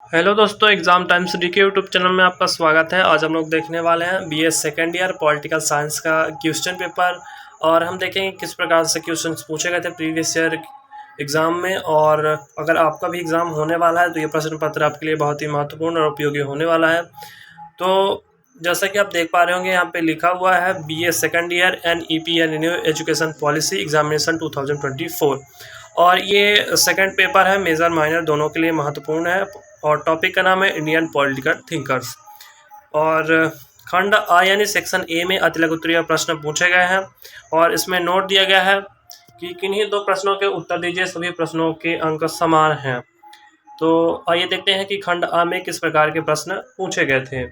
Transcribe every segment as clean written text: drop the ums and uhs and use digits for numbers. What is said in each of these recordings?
Hello दोस्तों, exam times D के YouTube channel में आपका स्वागत है। आज हम लोग देखने वाले हैं BA second year political science का क्वेश्चन पेपर और हम देखेंगे किस प्रकार से क्वेश्चंस पूछे गए थे प्रीवियस ईयर एग्ज़ाम में। और अगर आपका भी एग्ज़ाम होने वाला है तो ये प्रश्न पत्र आपके लिए बहुत ही महत्वपूर्ण और उपयोगी होने वाला है। तो जैसा कि आप देख पा रहे होंगे, यहाँ पे लिखा हुआ है बीए सेकेंड ईयर NEP यानी न्यू एजुकेशन पॉलिसी एग्जामिनेशन 2024 और ये सेकंड पेपर है। मेजर माइनर दोनों के लिए महत्वपूर्ण है और टॉपिक का नाम है इंडियन पॉलिटिकल थिंकर्स। और खंड आ यानी सेक्शन ए में अतिलघु उत्तरीय प्रश्न पूछे गए हैं और इसमें नोट दिया गया है कि किन्हीं दो प्रश्नों के उत्तर दीजिए, सभी प्रश्नों के अंक समान हैं। तो आइए देखते हैं कि खंड आ में किस प्रकार के प्रश्न पूछे गए थे।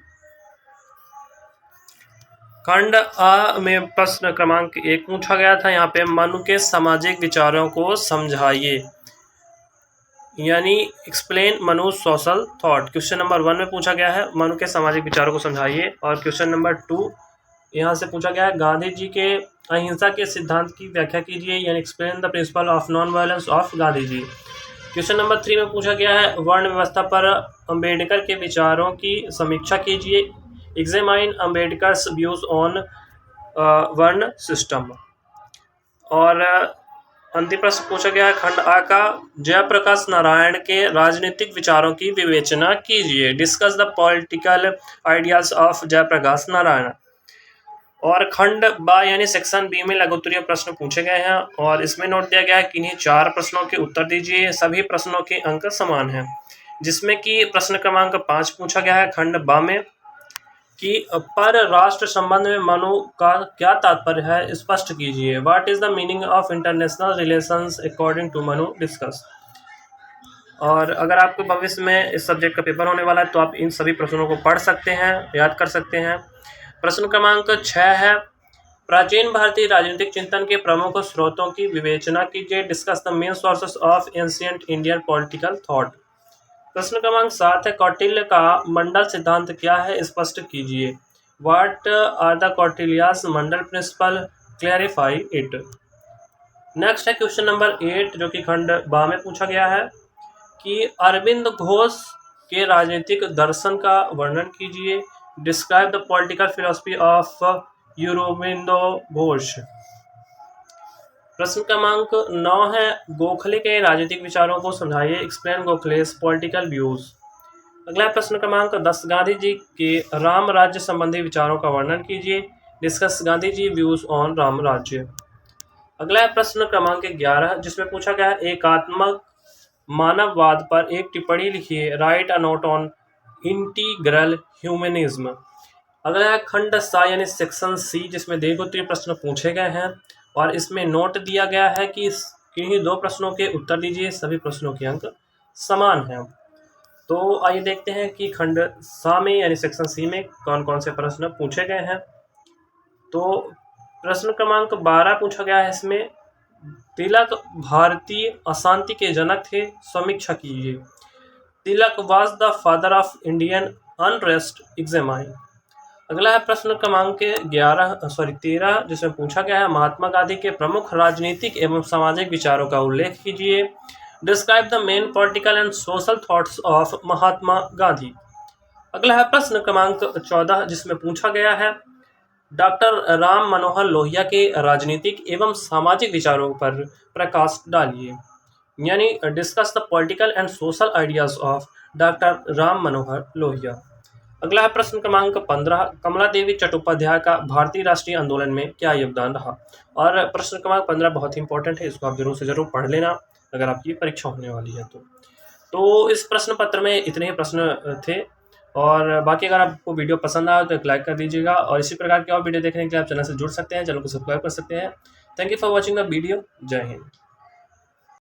खंड आ में प्रश्न क्रमांक 1 पूछा गया था। यहाँ पे मनु के सामाजिक विचारों को समझाइए यानी explain Manu social thought. Question number 1 में पूछा गया है मनु के सामाजिक विचारों को समझाइए। और क्वेश्चन नंबर 2 यहाँ से पूछा गया है गांधी जी के अहिंसा के सिद्धांत की व्याख्या कीजिए यानी explain the principle of non violence of Gandhi ji. Question number 3 में पूछा गया है वर्ण व्यवस्था पर अंबेडकर के विचारों की समीक्षा कीजिए, एग्जामाइन अंबेडकर्स व्यूज ऑन वर्ण सिस्टम। और अंतिम प्रश्न पूछा गया है खंड आ का जयप्रकाश नारायण के राजनीतिक विचारों की विवेचना कीजिए, discuss the political ideas of Jayaprakash Narayan. और खंड बा यानी सेक्शन बी में लघु उत्तरीय प्रश्न पूछे गए हैं और इसमें नोट दिया गया है कि इन्हीं 4 प्रश्नों के उत्तर दीजिए, सभी प्रश्नों के अंक समान हैं। जिसमें कि प्रश्न क्रमांक 5 पूछा गया है खंड बा में कि पर राष्ट्र संबंध में मनु का क्या तात्पर्य है, स्पष्ट कीजिए। What is the meaning of international relations according to Manu, discuss. और अगर आपको भविष्य में इस सब्जेक्ट का पेपर होने वाला है तो आप इन सभी प्रश्नों को पढ़ सकते हैं, याद कर सकते हैं। प्रश्न क्रमांक 6 है प्राचीन भारतीय राजनीतिक चिंतन के प्रमुख स्रोतों की विवेचना कीजिए, discuss the main sources of ancient Indian political thought. प्रश्न क्रमांक 7 है कौटिल्य का मंडल सिद्धांत क्या है, स्पष्ट कीजिए। What are the Kautilya's mandal principle, clarify it. Next है क्वेश्चन नंबर 8 जो कि खंड बा में पूछा गया है कि अरविंद घोष के राजनीतिक दर्शन का वर्णन कीजिए, describe the political philosophy of Aurobindo Ghosh. प्रश्न क्रमांक 9 है गोखले के राजनीतिक विचारों को समझाइए, एक्सप्लेन गोखलेस पॉलिटिकल व्यूज। अगला प्रश्न क्रमांक 10 गांधी जी के राम राज्य संबंधी विचारों का वर्णन कीजिए, discuss Gandhi ji views on Ram Rajya. अगला प्रश्न क्रमांक 11 जिसमें पूछा गया है एकात्मक मानववाद पर एक टिप्पणी लिखिए, right a note on integral humanism. अगला है खंड सा यानी सेक्शन सी जिसमें दीर्घोत्तरीय प्रश्न पूछे गए हैं और इसमें नोट दिया गया है कि किन्हीं 2 प्रश्नों के उत्तर दीजिए, सभी प्रश्नों के अंक समान हैं। तो आइए देखते हैं कि खंड सा में यानी सेक्शन सी में कौन कौन से प्रश्न पूछे गए हैं। तो प्रश्न क्रमांक 12 पूछा गया है इसमें तिलक भारतीय अशांति के जनक थे, समीक्षा कीजिए। Tilak was the father of Indian unrest, examine. अगला है प्रश्न क्रमांक 13 जिसमें पूछा गया है महात्मा गांधी के प्रमुख राजनीतिक एवं सामाजिक विचारों का उल्लेख कीजिए, describe the main political and social thoughts of Mahatma Gandhi. अगला है प्रश्न क्रमांक 14 जिसमें पूछा गया है डॉक्टर राम मनोहर लोहिया के राजनीतिक एवं सामाजिक विचारों पर प्रकाश डालिए यानी discuss the political and social ideas of doctor Ram Manohar Lohia. अगला है प्रश्न क्रमांक 15 कमला देवी चट्टोपाध्याय का भारतीय राष्ट्रीय आंदोलन में क्या योगदान रहा। और प्रश्न क्रमांक 15 बहुत ही इंपॉर्टेंट है, इसको आप जरूर से जरूर पढ़ लेना अगर आपकी परीक्षा होने वाली है तो इस प्रश्न पत्र में इतने ही प्रश्न थे। और बाकी अगर आपको वीडियो पसंद आया तो एक लाइक कर दीजिएगा और इसी प्रकार के और वीडियो देखने के लिए आप चैनल से जुड़ सकते हैं, चैनल को सब्सक्राइब कर सकते हैं। Thank you for watching the video. जय हिंद।